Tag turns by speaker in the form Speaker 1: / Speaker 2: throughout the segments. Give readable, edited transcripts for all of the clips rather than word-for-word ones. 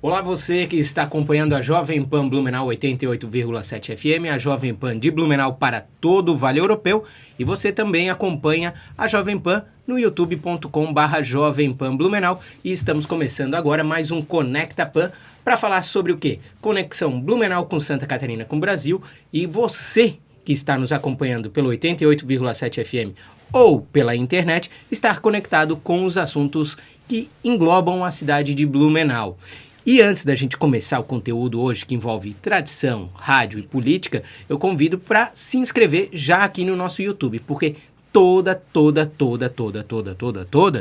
Speaker 1: Olá, você que está acompanhando a Jovem Pan Blumenau 88,7 FM, a Jovem Pan de Blumenau para todo o Vale Europeu, e você também acompanha a Jovem Pan no youtube.com/Jovem Pan Blumenau, e estamos começando agora mais um Conecta Pan para falar sobre o quê? Conexão Blumenau com Santa Catarina com o Brasil, e você que está nos acompanhando pelo 88,7 FM ou pela internet, estar conectado com os assuntos que englobam a cidade de Blumenau. E antes da gente começar o conteúdo hoje, que envolve tradição, rádio e política, eu convido para se inscrever já aqui no nosso YouTube, porque toda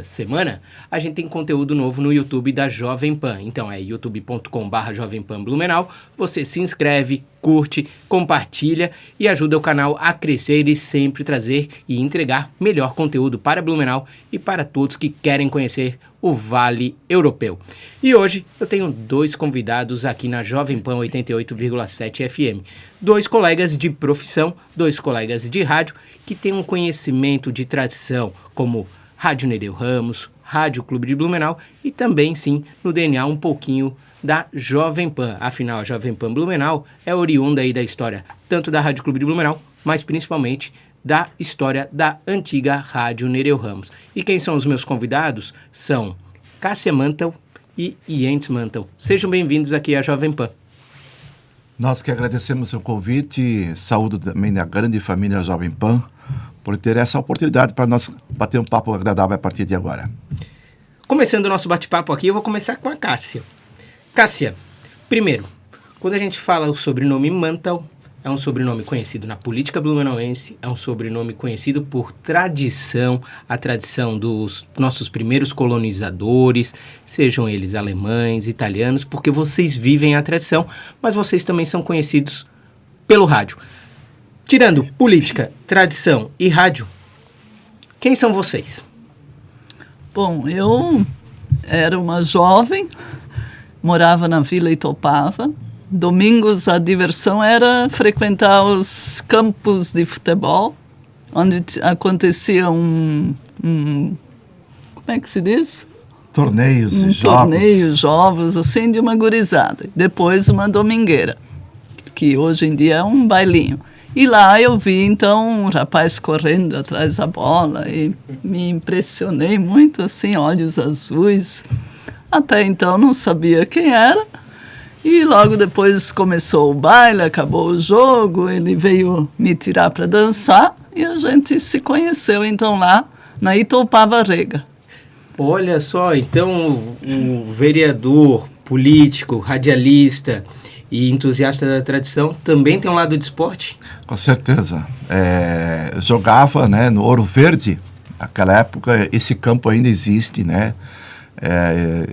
Speaker 1: semana a gente tem conteúdo novo no YouTube da Jovem Pan. Então é youtube.com/Jovem Pan Blumenau. Você se inscreve, curte, compartilha e ajuda o canal a crescer e sempre trazer e entregar melhor conteúdo para Blumenau e para todos que querem conhecer o Vale Europeu. E hoje eu tenho dois convidados aqui na Jovem Pan 88,7 FM. Dois colegas de profissão, dois colegas de rádio que têm um conhecimento de tradição, como Rádio Nereu Ramos, Rádio Clube de Blumenau e também, sim, no DNA um pouquinho da Jovem Pan. Afinal, a Jovem Pan Blumenau é oriunda aí da história tanto da Rádio Clube de Blumenau, mas principalmente da história da antiga Rádio Nereu Ramos. E quem são os meus convidados? São Cássia Mantel e Jens Mantel. Sejam bem-vindos aqui à Jovem Pan.
Speaker 2: Nós que agradecemos o convite, saúdo também a grande família Jovem Pan, por ter essa oportunidade para nós bater um papo agradável a partir de agora.
Speaker 1: Começando o nosso bate-papo aqui, eu vou começar com a Cássia. Cássia, primeiro, quando a gente fala o sobrenome Mantel, é um sobrenome conhecido na política blumenauense, é um sobrenome conhecido por tradição, a tradição dos nossos primeiros colonizadores, sejam eles alemães, italianos, porque vocês vivem a tradição, mas vocês também são conhecidos pelo rádio. Tirando política, tradição e rádio, quem são vocês?
Speaker 3: Bom, eu era uma jovem, morava na Vila Itopava. Domingos a diversão era frequentar os campos de futebol, onde acontecia como é que se diz?
Speaker 2: Torneios,
Speaker 3: jogos, assim, de uma gurizada. Depois uma domingueira, que hoje em dia é um bailinho. E lá eu vi, então, um rapaz correndo atrás da bola e me impressionei muito, assim, olhos azuis. Até então não sabia quem era. E logo depois começou o baile, acabou o jogo, ele veio me tirar para dançar e a gente se conheceu então lá na Itopava Rega.
Speaker 1: Olha só, então o vereador, político, radialista e entusiasta da tradição também tem um lado de esporte?
Speaker 2: Com certeza. Jogava, né, no Ouro Verde, naquela época esse campo ainda existe, né?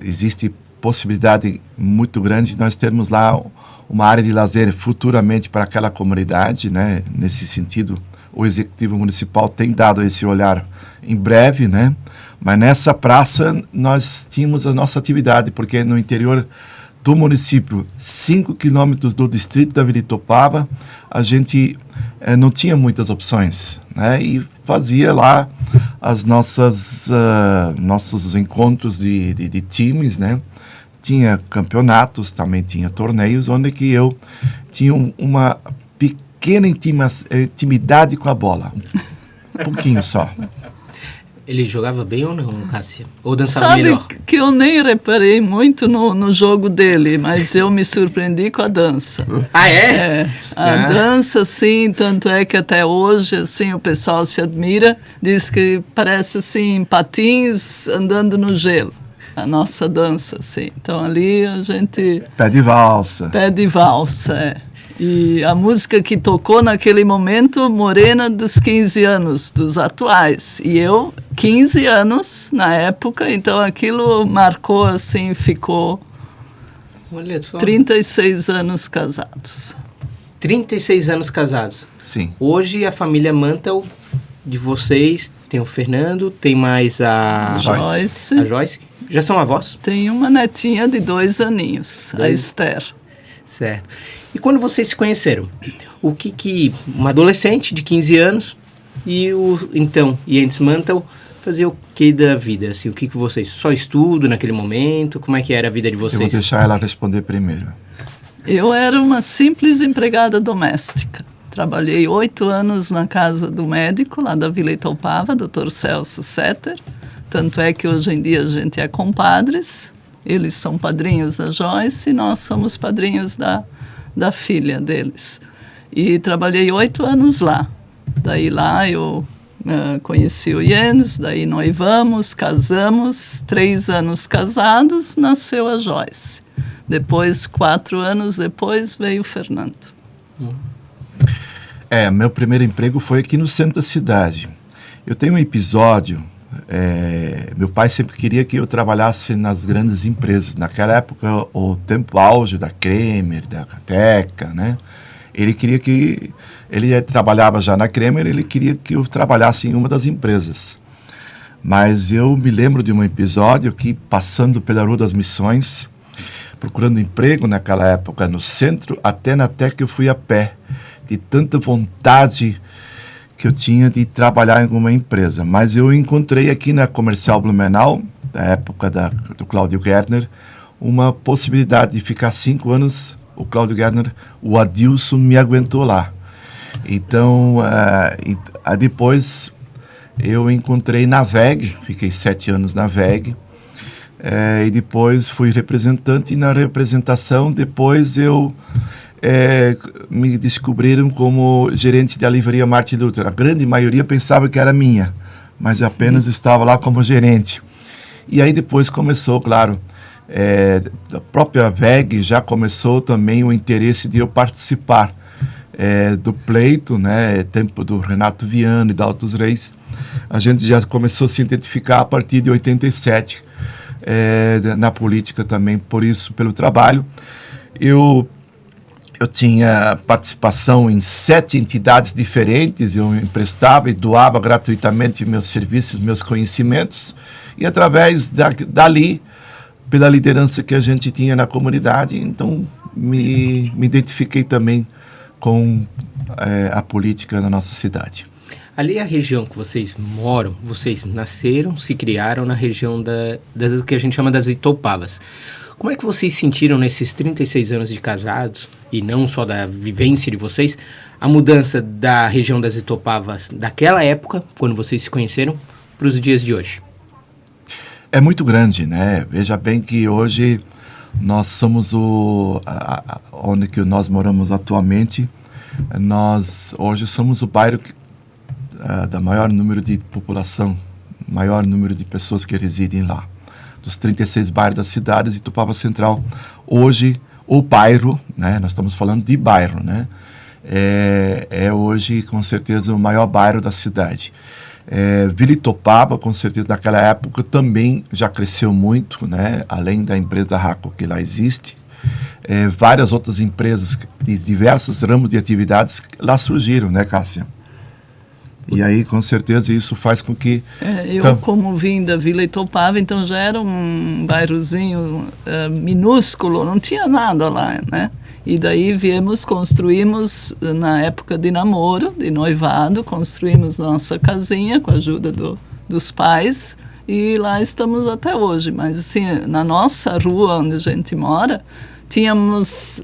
Speaker 2: Existe possibilidade muito grande de nós termos lá uma área de lazer futuramente para aquela comunidade, né? Nesse sentido, o Executivo Municipal tem dado esse olhar em breve, né? Mas nessa praça nós tínhamos a nossa atividade, porque no interior do município, 5 quilômetros do distrito da Vila Itopava, a gente não tinha muitas opções, né? E fazia lá as nossos encontros de times, né? Tinha campeonatos, também tinha torneios, onde que eu tinha uma pequena intimidade com a bola. Um pouquinho só.
Speaker 1: Ele jogava bem ou não, Cássia? Ou dançava melhor?
Speaker 3: Sabe que eu nem reparei muito no jogo dele, mas eu me surpreendi com a dança.
Speaker 1: Ah, é?
Speaker 3: A dança, sim, tanto é que até hoje, assim, o pessoal se admira, diz que parece, assim, patins andando no gelo. A nossa dança, assim. Então, ali a gente...
Speaker 2: Pé de valsa,
Speaker 3: E a música que tocou naquele momento, Morena dos 15 anos, dos atuais. E eu, 15 anos na época, então aquilo marcou, assim, ficou...
Speaker 1: Olha só.
Speaker 3: 36 anos casados.
Speaker 1: 36 anos casados.
Speaker 2: Sim.
Speaker 1: Hoje a família Mantel de vocês, tem o Fernando, tem mais a
Speaker 3: Joyce.
Speaker 1: A Joyce. Já são avós?
Speaker 3: Tem uma netinha de 2 aninhos, a Esther.
Speaker 1: Certo. E quando vocês se conheceram, o que uma adolescente de 15 anos e o então Jens Mantel fazia o que da vida? Assim, o que vocês só estudam naquele momento? Como é que era a vida de vocês?
Speaker 2: Eu vou deixar ela responder primeiro.
Speaker 3: Eu era uma simples empregada doméstica. Trabalhei 8 anos na casa do médico, lá da Vila Itopava, Dr. Celso Setter. Tanto é que hoje em dia a gente é compadres. Eles são padrinhos da Joyce e nós somos padrinhos da filha deles. E trabalhei 8 anos lá. Daí lá eu conheci o Jens, daí noivamos, casamos. 3 anos casados, nasceu a Joyce. Depois, 4 anos depois, veio o Fernando.
Speaker 2: Meu primeiro emprego foi aqui no centro da cidade. Eu tenho um episódio, meu pai sempre queria que eu trabalhasse nas grandes empresas. Naquela época, o tempo auge da Kremer, da Teca, né? Ele trabalhava já na Kremer, ele queria que eu trabalhasse em uma das empresas. Mas eu me lembro de um episódio que, passando pela Rua das Missões, procurando emprego naquela época no centro, até na Teca eu fui a pé, de tanta vontade que eu tinha de trabalhar em alguma empresa. Mas eu encontrei aqui na Comercial Blumenau, da época do Cláudio Gärtner, uma possibilidade de ficar 5 anos. O Cláudio Gärtner, o Adilson me aguentou lá. Então, depois eu encontrei na VEG, fiquei 7 anos na VEG, e depois fui representante, e na representação depois me descobriram como gerente da livraria Martin Luther. A grande maioria pensava que era minha, mas apenas estava lá como gerente. E aí depois começou, claro, da própria VEG já começou também o interesse de eu participar do pleito, né, tempo do Renato Viana e da Altos Reis. A gente já começou a se identificar a partir de 87 na política também, por isso, pelo trabalho. Eu tinha participação em 7 entidades diferentes, eu emprestava e doava gratuitamente meus serviços, meus conhecimentos, e através dali, pela liderança que a gente tinha na comunidade, então me identifiquei também com a política na nossa cidade.
Speaker 1: Ali a região que vocês moram, vocês nasceram, se criaram na região do que a gente chama das Itopavas. Como é que vocês sentiram nesses 36 anos de casados, e não só da vivência de vocês, a mudança da região das Itopavas daquela época, quando vocês se conheceram, para os dias de hoje?
Speaker 2: É muito grande, né? Veja bem que hoje nós somos onde que nós moramos atualmente, nós hoje somos o bairro da maior número de população, maior número de pessoas que residem lá. Dos 36 bairros da cidade de Itupava Central, hoje o bairro, né? Nós estamos falando de bairro, né? É hoje com certeza o maior bairro da cidade. Vila Itopava, com certeza, naquela época também já cresceu muito, né? Além da empresa da Raco que lá existe, várias outras empresas de diversos ramos de atividades lá surgiram, né, Cássia? E aí, com certeza, isso faz com que...
Speaker 3: como vim da Vila Itopava, então já era um bairrozinho minúsculo, não tinha nada lá, né? E daí construímos, na época de namoro, de noivado, construímos nossa casinha com a ajuda dos pais, e lá estamos até hoje. Mas, assim, na nossa rua onde a gente mora, tínhamos,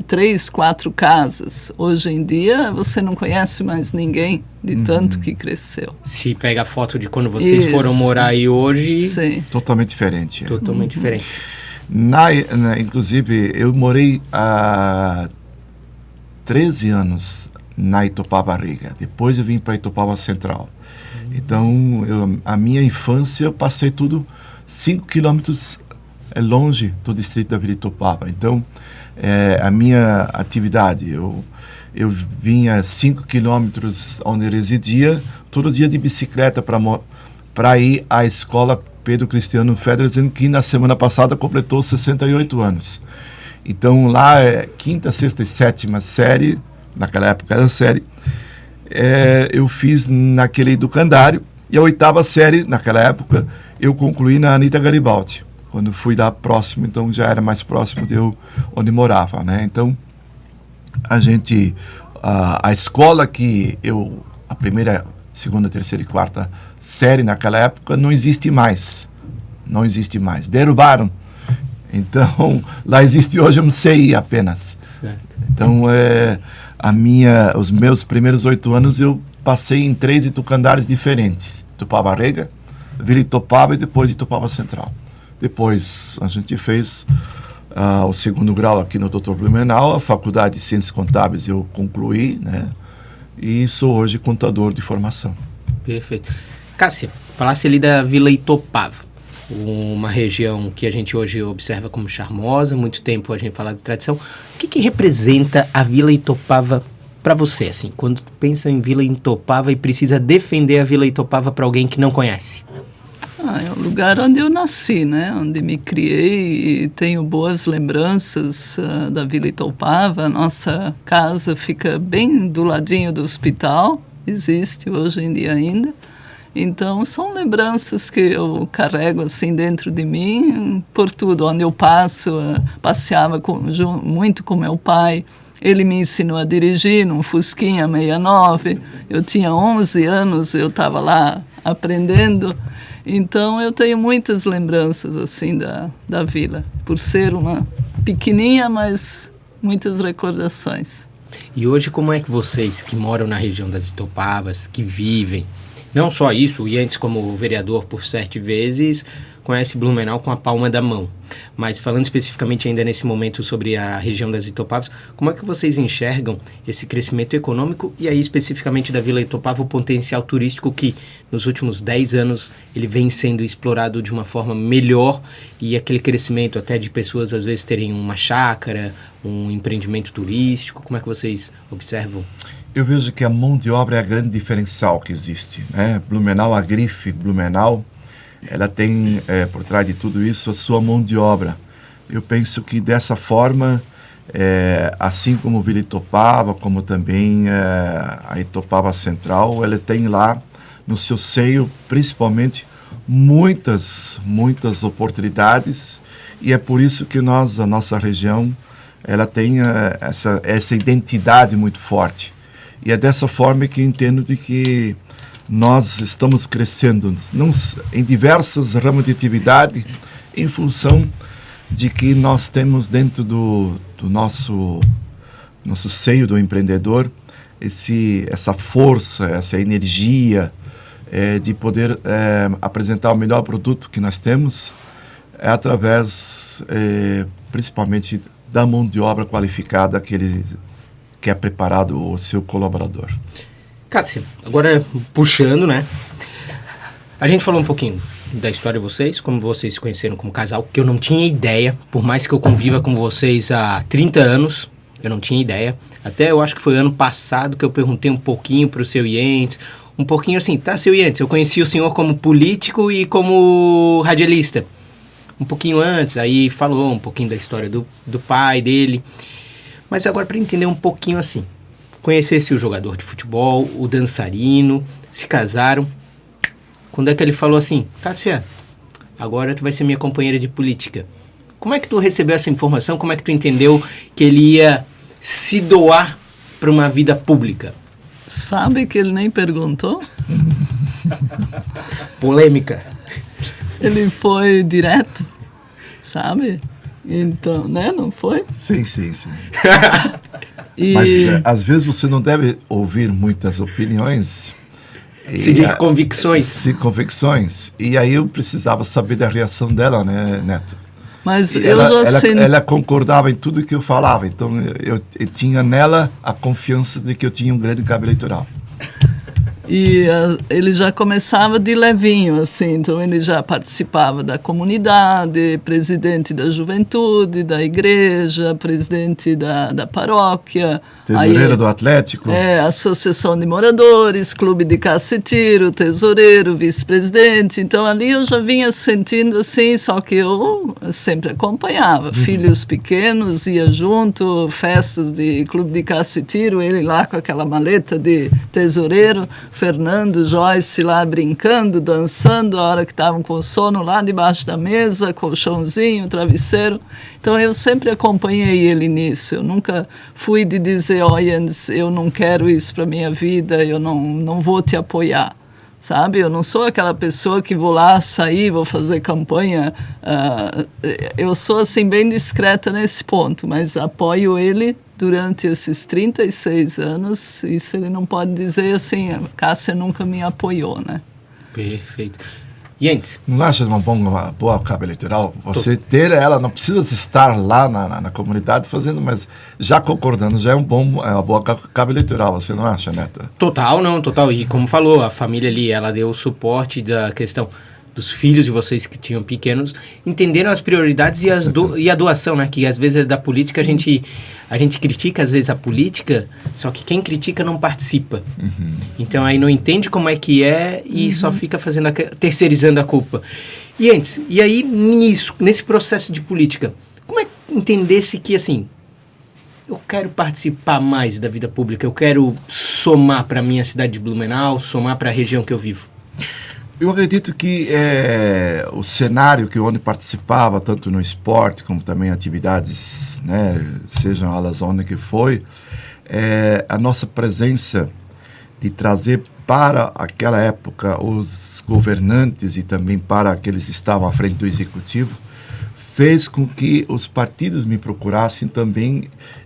Speaker 3: 3, 4 casas. Hoje em dia, você não conhece mais ninguém de tanto que cresceu.
Speaker 1: Se pega a foto de quando vocês foram morar aí hoje...
Speaker 3: Sim.
Speaker 2: Totalmente diferente.
Speaker 1: Totalmente diferente.
Speaker 2: Inclusive, eu morei há 13 anos na Itopava Riga. Depois eu vim para Itopava Central. Então, a minha infância, eu passei tudo 5 quilômetros longe do distrito da Vila Itopava. Então, a minha atividade, eu vinha 5 quilômetros onde eu residia, todo dia de bicicleta para ir à escola Pedro Cristiano Federsen, que na semana passada completou 68 anos. Então, lá, 5ª, 6ª e 7ª série, naquela época era série, eu fiz naquele educandário, e a 8ª série, naquela época, eu concluí na Anita Garibaldi. Quando fui lá próximo, então já era mais próximo de onde morava, né? Então, a escola que a primeira segunda, terceira e quarta série naquela época, não existe mais. Não existe mais. Derrubaram. Então, lá existe hoje um CI apenas.
Speaker 1: Certo.
Speaker 2: Então, os meus primeiros 8 anos eu passei em 3 Itucandares diferentes. Tupava-Rega, Vila Itopava e depois Itopava Central. Depois a gente fez o segundo grau aqui no Dr. Blumenau, a Faculdade de Ciências Contábeis eu concluí, né? E sou hoje contador de formação.
Speaker 1: Perfeito. Cássia, falasse ali da Vila Itopava, uma região que a gente hoje observa como charmosa, muito tempo a gente fala de tradição. O que representa a Vila Itopava para você, assim, quando tu pensa em Vila Itopava e precisa defender a Vila Itopava para alguém que não conhece?
Speaker 3: É o lugar onde eu nasci, né? Onde me criei e tenho boas lembranças da Vila Itopava. Nossa casa fica bem do ladinho do hospital, existe hoje em dia ainda. Então, são lembranças que eu carrego assim dentro de mim, por tudo. Onde eu passo, passeava muito com meu pai. Ele me ensinou a dirigir num Fusquinha 69. Eu tinha 11 anos, eu estava lá aprendendo. Então, eu tenho muitas lembranças assim da vila, por ser uma pequenininha, mas muitas recordações.
Speaker 1: E hoje, como é que vocês que moram na região das Itopavas, que vivem, não só isso, e antes como vereador por 7 vezes, conhece Blumenau com a palma da mão. Mas falando especificamente ainda nesse momento sobre a região das Itopavas, como é que vocês enxergam esse crescimento econômico e aí especificamente da Vila Itopava, o potencial turístico que nos últimos 10 anos ele vem sendo explorado de uma forma melhor e aquele crescimento até de pessoas às vezes terem uma chácara, um empreendimento turístico, como é que vocês observam?
Speaker 2: Eu vejo que a mão de obra é a grande diferencial que existe, né? Blumenau, a grife Blumenau, ela tem por trás de tudo isso a sua mão de obra. Eu penso que dessa forma, assim como Vila Itopava, como também a Itopava Central, ela tem lá no seu seio, principalmente, muitas oportunidades, e é por isso que a nossa região, ela tem essa identidade muito forte. E é dessa forma que entendo de que nós estamos crescendo em diversos ramos de atividade em função de que nós temos dentro do nosso seio do empreendedor essa força, essa energia de poder apresentar o melhor produto que nós temos através principalmente da mão de obra qualificada que é preparado o seu colaborador.
Speaker 1: Cássia, agora puxando, né? A gente falou um pouquinho da história de vocês, como vocês se conheceram como casal, que eu não tinha ideia, por mais que eu conviva com vocês há 30 anos, eu não tinha ideia. Até eu acho que foi ano passado que eu perguntei um pouquinho para o seu Ientes, um pouquinho assim, tá, seu Ientes, eu conheci o senhor como político e como radialista. Um pouquinho antes, aí falou um pouquinho da história do pai dele. Mas agora para entender um pouquinho assim, conhecesse o jogador de futebol, o dançarino, se casaram. Quando é que ele falou assim, Cássia, agora tu vai ser minha companheira de política. Como é que tu recebeu essa informação? Como é que tu entendeu que ele ia se doar para uma vida pública?
Speaker 3: Sabe que ele nem perguntou?
Speaker 1: Polêmica.
Speaker 3: Ele foi direto, sabe? Então, né? Não foi?
Speaker 2: Sim. Mas às vezes você não deve ouvir muitas opiniões.
Speaker 1: Seguir convicções.
Speaker 2: Sim, convicções. E aí eu precisava saber da reação dela, né, Neto?
Speaker 3: Mas
Speaker 2: ela concordava em tudo que eu falava. Então eu tinha nela a confiança de que eu tinha um grande cabo eleitoral.
Speaker 3: E ele já começava de levinho, assim, então ele já participava da comunidade, presidente da juventude, da igreja, presidente da paróquia.
Speaker 2: Tesoureiro do Atlético.
Speaker 3: Associação de moradores, clube de caça e tiro, tesoureiro, vice-presidente. Então ali eu já vinha sentindo assim, só que eu sempre acompanhava. Filhos pequenos, ia junto, festas de clube de caça e tiro, ele lá com aquela maleta de tesoureiro, Fernando, Joyce lá brincando, dançando, a hora que estavam com sono lá debaixo da mesa, colchãozinho, travesseiro. Então eu sempre acompanhei ele nisso. Eu nunca fui de dizer, olha, eu não quero isso para minha vida, eu não vou te apoiar. Sabe, eu não sou aquela pessoa que vou lá sair, vou fazer campanha. Eu sou assim bem discreta nesse ponto, mas apoio ele durante esses 36 anos. Isso ele não pode dizer assim, Cássia nunca me apoiou, né?
Speaker 1: Perfeito. Jens.
Speaker 2: Não acha uma boa cabo eleitoral? Você ter ela, não precisa estar lá na comunidade fazendo, mas já concordando, já é uma boa cabo eleitoral, você não acha, Neto?
Speaker 1: Total. E como falou, a família ali, ela deu o suporte da questão dos filhos de vocês que tinham pequenos, entenderam as prioridades e a doação, né? Que às vezes da política a gente critica às vezes a política, só que quem critica não participa. Uhum. Então aí não entende como é que é e só fica terceirizando a culpa. E aí nesse processo de política, como é que entendesse que assim, eu quero participar mais da vida pública, eu quero somar para a minha cidade de Blumenau, somar para a região que eu vivo?
Speaker 2: Eu acredito que o cenário que onde participava, tanto no esporte como também em atividades, né, sejam elas onde que foi, a nossa presença de trazer para aquela época os governantes e também para aqueles que estavam à frente do executivo, fez com que os partidos me procurassem também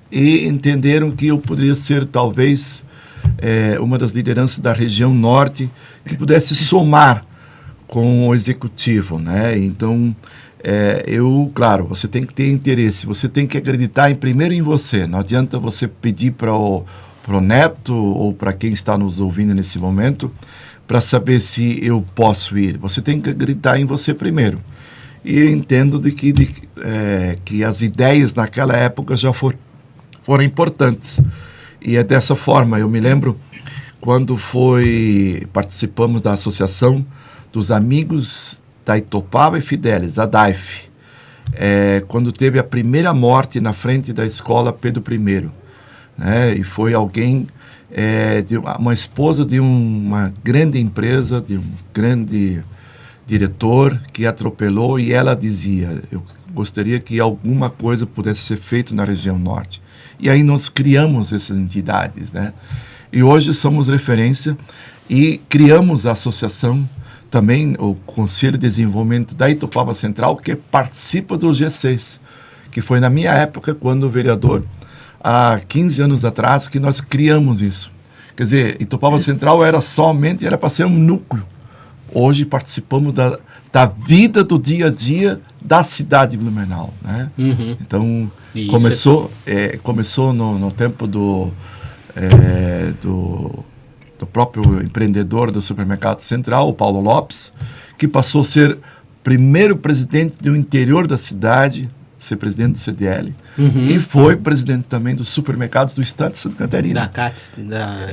Speaker 2: e entenderam que eu poderia ser talvez uma das lideranças da região norte que pudesse somar com o executivo, né? Então, claro, você tem que ter interesse, você tem que acreditar primeiro em você. Não adianta você pedir para o Neto ou para quem está nos ouvindo nesse momento para saber se eu posso ir. Você tem que acreditar em você primeiro. E eu entendo que as ideias naquela época já foram importantes. E é dessa forma, eu me lembro quando participamos da Associação dos Amigos da Itopava e Fidelis, a DAIF, quando teve a primeira morte na frente da escola Pedro I, né? E foi alguém, uma esposa de uma grande empresa, de um grande diretor que atropelou, e ela dizia, eu gostaria que alguma coisa pudesse ser feita na região norte. E aí nós criamos essas entidades, né? E hoje somos referência e criamos a associação, também o Conselho de Desenvolvimento da Itopava Central, que participa do G6, que foi na minha época, quando o vereador, há 15 anos atrás, que nós criamos isso. Quer dizer, Itopava Central era para ser um núcleo. Hoje participamos da vida do dia a dia da cidade de Blumenau, né? Uhum. Então, começou no tempo do próprio empreendedor do Supermercado Central, o Paulo Lopes, que passou a ser primeiro presidente do interior da cidade, ser presidente do CDL, e foi presidente também dos supermercados do estado de Santa Catarina.
Speaker 1: Da CATS.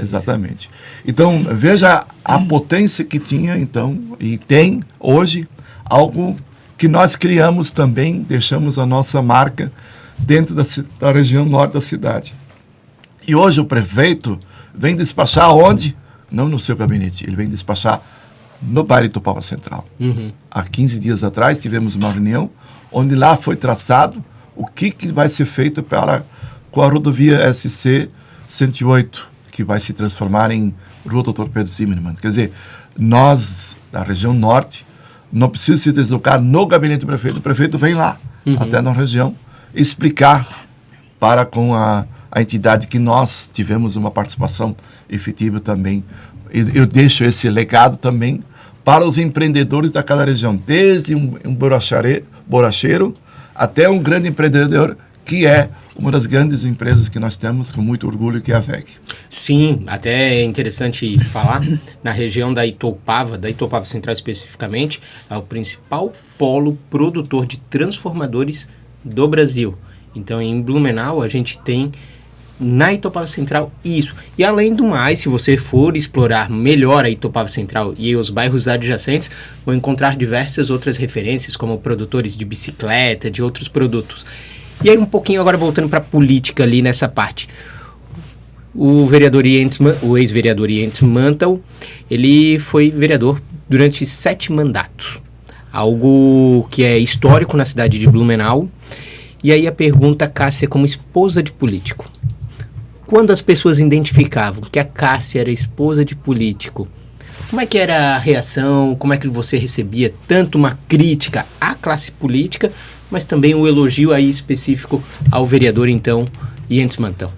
Speaker 2: Exatamente. Então, veja a potência que tinha, então, e tem hoje algo que nós criamos também, deixamos a nossa marca dentro da região norte da cidade. E hoje o prefeito vem despachar onde? Não no seu gabinete, ele vem despachar no bairro Itopava Central. Uhum. Há 15 dias atrás tivemos uma reunião onde lá foi traçado o que vai ser feito com a rodovia SC 108, que vai se transformar em Rua Dr. Pedro Zimmermann. Quer dizer, nós, da região norte, não precisa se deslocar no gabinete do prefeito. O prefeito vem lá, até na região, explicar com a entidade que nós tivemos uma participação efetiva também. Eu deixo esse legado também para os empreendedores daquela região, desde um borracheiro até um grande empreendedor, que é uma das grandes empresas que nós temos com muito orgulho, que é a VEG.
Speaker 1: Sim, até é interessante falar, na região da Itopava Central especificamente, é o principal polo produtor de transformadores do Brasil. Então, em Blumenau, a gente tem na Itopava Central isso. E além do mais, se você for explorar melhor a Itopava Central e os bairros adjacentes, vão encontrar diversas outras referências, como produtores de bicicleta, de outros produtos. E aí um pouquinho agora voltando para a política ali nessa parte. o ex-vereador Yentes Mantel, ele foi vereador durante 7 mandatos. Algo que é histórico na cidade de Blumenau. E aí a pergunta, Cássia, como esposa de político. Quando as pessoas identificavam que a Cássia era esposa de político, como é que era a reação? Como é que você recebia tanto uma crítica à classe política, mas também um elogio aí específico ao vereador, então, Yentes Mantel?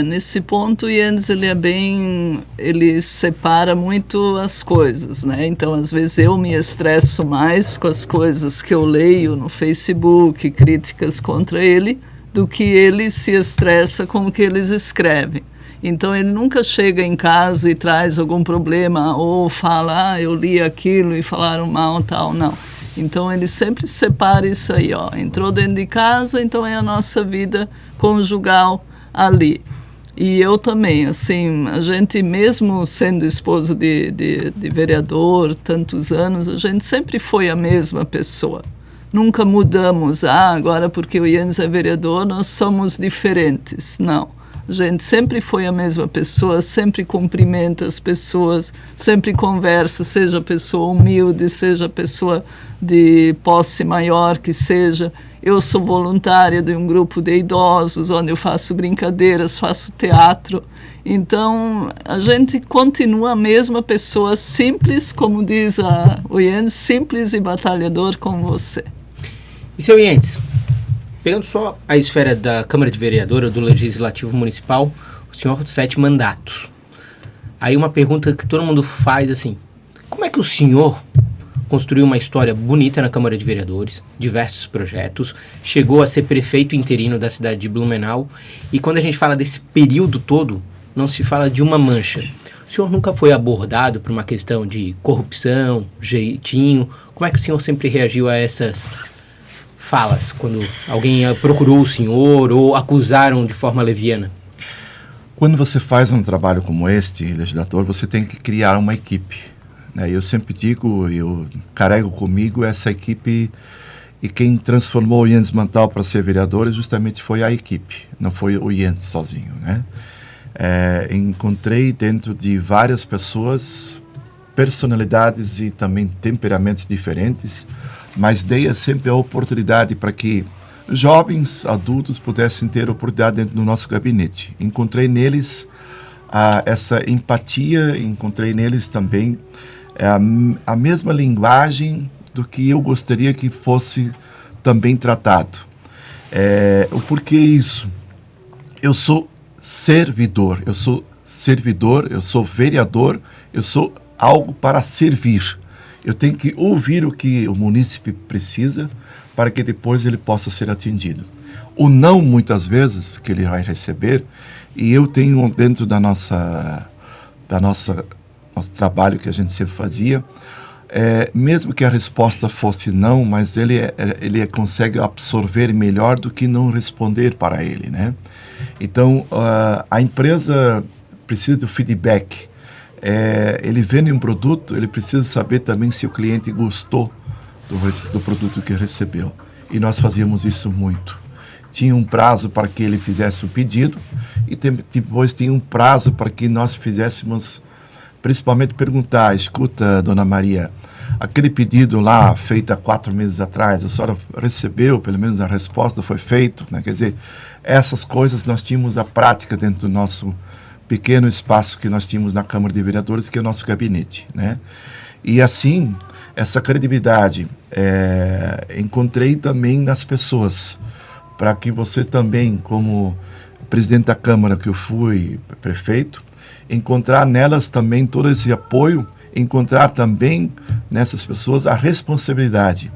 Speaker 3: Nesse ponto, o Yentes, ele separa muito as coisas, né? Então, às vezes, eu me estresso mais com as coisas que eu leio no Facebook, críticas contra ele, do que ele se estressa com o que eles escrevem. Então, ele nunca chega em casa e traz algum problema ou fala, eu li aquilo e falaram mal, tal, não. Então, ele sempre separa isso aí, ó. Entrou dentro de casa, então é a nossa vida conjugal ali. E eu também, assim, a gente, mesmo sendo esposa de vereador, tantos anos, a gente sempre foi a mesma pessoa. Nunca mudamos, agora porque o Yentes é vereador, nós somos diferentes. Não. A gente sempre foi a mesma pessoa, sempre cumprimenta as pessoas, sempre conversa, seja pessoa humilde, seja pessoa de posse maior que seja. Eu sou voluntária de um grupo de idosos, onde eu faço brincadeiras, faço teatro. Então, a gente continua a mesma pessoa, simples, como diz o Yentes, simples e batalhador como você.
Speaker 1: E seu Yentes, pegando só a esfera da Câmara de Vereadora, do Legislativo Municipal, o senhor tem 7 mandatos. Aí uma pergunta que todo mundo faz assim, como é que o senhor construiu uma história bonita na Câmara de Vereadores, diversos projetos, chegou a ser prefeito interino da cidade de Blumenau, e quando a gente fala desse período todo, não se fala de uma mancha. O senhor nunca foi abordado por uma questão de corrupção, jeitinho? Como é que o senhor sempre reagiu a essas falas, quando alguém procurou o senhor ou acusaram de forma leviana?
Speaker 2: Quando você faz um trabalho como este, legislador, você tem que criar uma equipe. Eu sempre digo, eu carrego comigo essa equipe, e quem transformou o Yentes Mantel para ser vereador justamente foi a equipe, não foi o Yentes sozinho, né? Encontrei dentro de várias pessoas personalidades e também temperamentos diferentes, mas dei sempre a oportunidade para que jovens, adultos pudessem ter oportunidade dentro do nosso gabinete. Encontrei neles essa empatia, encontrei neles também a mesma linguagem do que eu gostaria que fosse também tratado. O porquê isso? Eu sou servidor, eu sou vereador, eu sou algo para servir. Eu tenho que ouvir o que o munícipe precisa para que depois ele possa ser atendido. O não, muitas vezes, que ele vai receber, e eu tenho dentro do nosso trabalho que a gente sempre fazia, mesmo que a resposta fosse não, mas ele consegue absorver melhor do que não responder para ele, né? Então, a empresa precisa do feedback. Ele vende um produto, ele precisa saber também se o cliente gostou do produto que recebeu. E nós fazíamos isso muito. Tinha um prazo para que ele fizesse o pedido e depois tinha um prazo para que nós fizéssemos, principalmente perguntar, escuta, dona Maria, aquele pedido lá feito há 4 meses atrás, a senhora recebeu, pelo menos a resposta foi feita, né? Quer dizer, essas coisas nós tínhamos a prática dentro do nosso pequeno espaço que nós tínhamos na Câmara de Vereadores, que é o nosso gabinete, né? E assim, essa credibilidade encontrei também nas pessoas, para que você também, como presidente da Câmara, que eu fui prefeito, encontrar nelas também todo esse apoio, encontrar também nessas pessoas a responsabilidade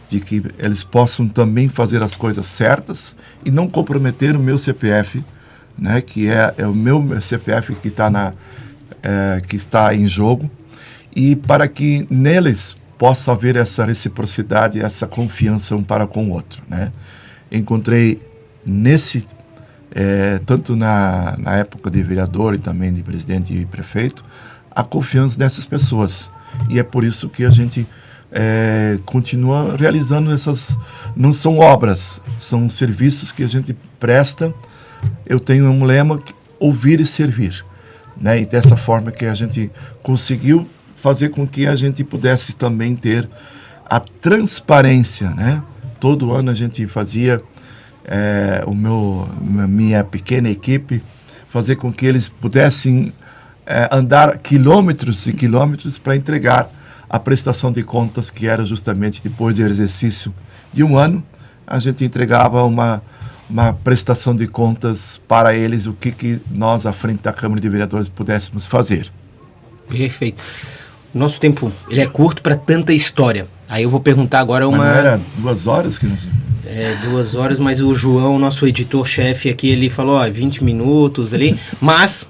Speaker 2: de que eles possam também fazer as coisas certas e não comprometer o meu CPF, né, que é o meu CPF que está em jogo, e para que neles possa haver essa reciprocidade, essa confiança um para com o outro, né? Encontrei tanto na época de vereador e também de presidente e prefeito, a confiança dessas pessoas. E é por isso que a gente continua realizando essas... Não são obras, são serviços que a gente presta. Eu tenho um lema, ouvir e servir, né? E dessa forma que a gente conseguiu fazer com que a gente pudesse também ter a transparência, né? Todo ano a gente fazia minha pequena equipe fazer com que eles pudessem andar quilômetros e quilômetros para entregar a prestação de contas, que era justamente depois do exercício de um ano, a gente entregava uma prestação de contas para eles, o que nós, à frente da Câmara de Vereadores, pudéssemos fazer.
Speaker 1: Perfeito. Nosso tempo, ele é curto para tanta história. Aí eu vou perguntar agora uma...
Speaker 2: Mas não era 2 horas que nós...
Speaker 1: 2 horas, mas o João, nosso editor-chefe aqui, ele falou, 20 minutos ali, mas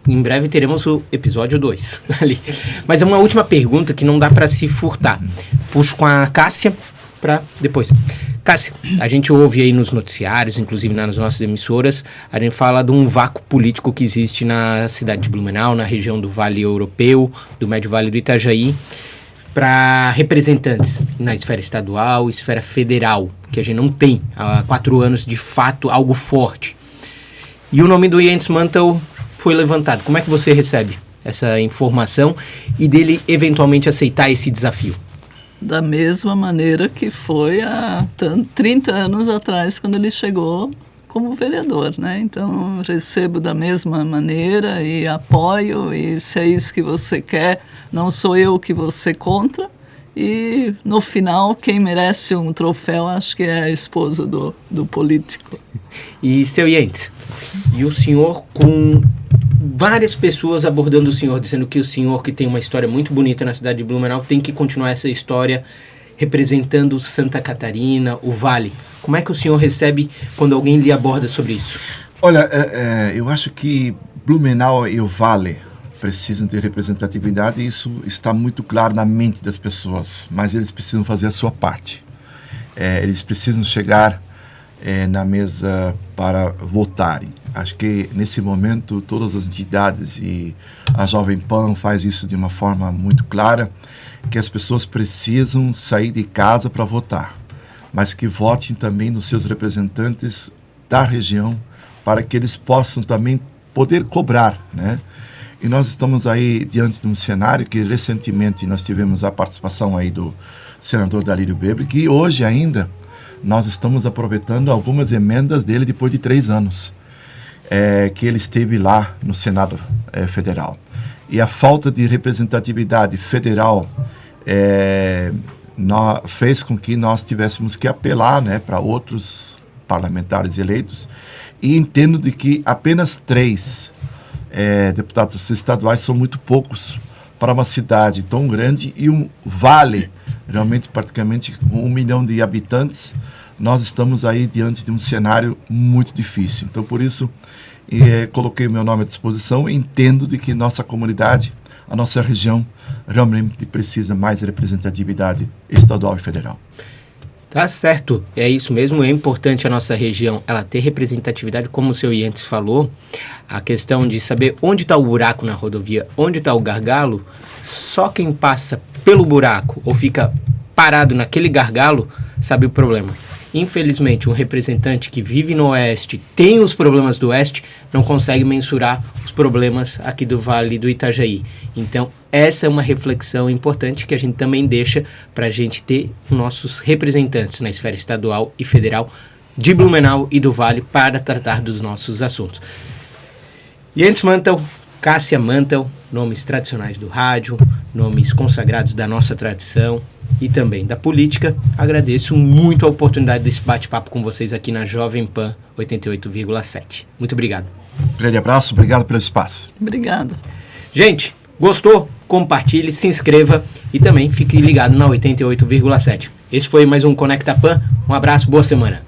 Speaker 1: em breve teremos o episódio 2 ali. Mas é uma última pergunta que não dá para se furtar. Puxo com a Cássia para depois. Cássia, a gente ouve aí nos noticiários, inclusive nas nossas emissoras, a gente fala de um vácuo político que existe na cidade de Blumenau, na região do Vale Europeu, do Médio Vale do Itajaí, para representantes na esfera estadual, esfera federal, que a gente não tem há 4 anos, de fato, algo forte. E o nome do Jens Mantel foi levantado. Como é que você recebe essa informação e dele eventualmente aceitar esse desafio?
Speaker 3: Da mesma maneira que foi há 30 anos atrás, quando ele chegou como vereador, né? Então, recebo da mesma maneira e apoio, e se é isso que você quer, não sou eu que você contra. E, no final, quem merece um troféu, acho que é a esposa do político.
Speaker 1: E, seu Jens, e o senhor com várias pessoas abordando o senhor, dizendo que o senhor, que tem uma história muito bonita na cidade de Blumenau, tem que continuar essa história representando Santa Catarina, o Vale. Como é que o senhor recebe quando alguém lhe aborda sobre isso?
Speaker 2: Olha, eu acho que Blumenau e o Vale precisam ter representatividade, e isso está muito claro na mente das pessoas, mas eles precisam fazer a sua parte. Eles precisam chegar na mesa para votarem. Acho que nesse momento todas as entidades e a Jovem Pan faz isso de uma forma muito clara, que as pessoas precisam sair de casa para votar, mas que votem também nos seus representantes da região, para que eles possam também poder cobrar, né? E nós estamos aí diante de um cenário que recentemente nós tivemos a participação aí do senador Dalírio Bebre, que hoje ainda nós estamos aproveitando algumas emendas dele depois de 3 anos. Que ele esteve lá no Senado Federal. E a falta de representatividade federal fez com que nós tivéssemos que apelar, né, para outros parlamentares eleitos, e entendo de que apenas 3 deputados estaduais são muito poucos para uma cidade tão grande e um vale, realmente praticamente com 1 milhão de habitantes. Nós estamos aí diante de um cenário muito difícil. Então, por isso, coloquei o meu nome à disposição. Entendo de que nossa comunidade, a nossa região, realmente precisa mais representatividade estadual e federal.
Speaker 1: Tá certo, é isso mesmo, é importante a nossa região ela ter representatividade, como o seu Jens falou, a questão de saber onde está o buraco na rodovia, onde está o gargalo, só quem passa pelo buraco ou fica parado naquele gargalo sabe o problema. Infelizmente, um representante que vive no Oeste, tem os problemas do Oeste, não consegue mensurar os problemas aqui do Vale do Itajaí. Então, essa é uma reflexão importante que a gente também deixa para a gente ter nossos representantes na esfera estadual e federal de Blumenau e do Vale para tratar dos nossos assuntos. Jens Mantel, Cássia Mantel, nomes tradicionais do rádio, nomes consagrados da nossa tradição e também da política. Agradeço muito a oportunidade desse bate-papo com vocês aqui na Jovem Pan 88,7. Muito obrigado.
Speaker 2: Grande abraço, obrigado pelo espaço.
Speaker 3: Obrigada.
Speaker 1: Gente, gostou? Compartilhe, se inscreva e também fique ligado na 88,7. Esse foi mais um Conecta Pan. Um abraço, boa semana.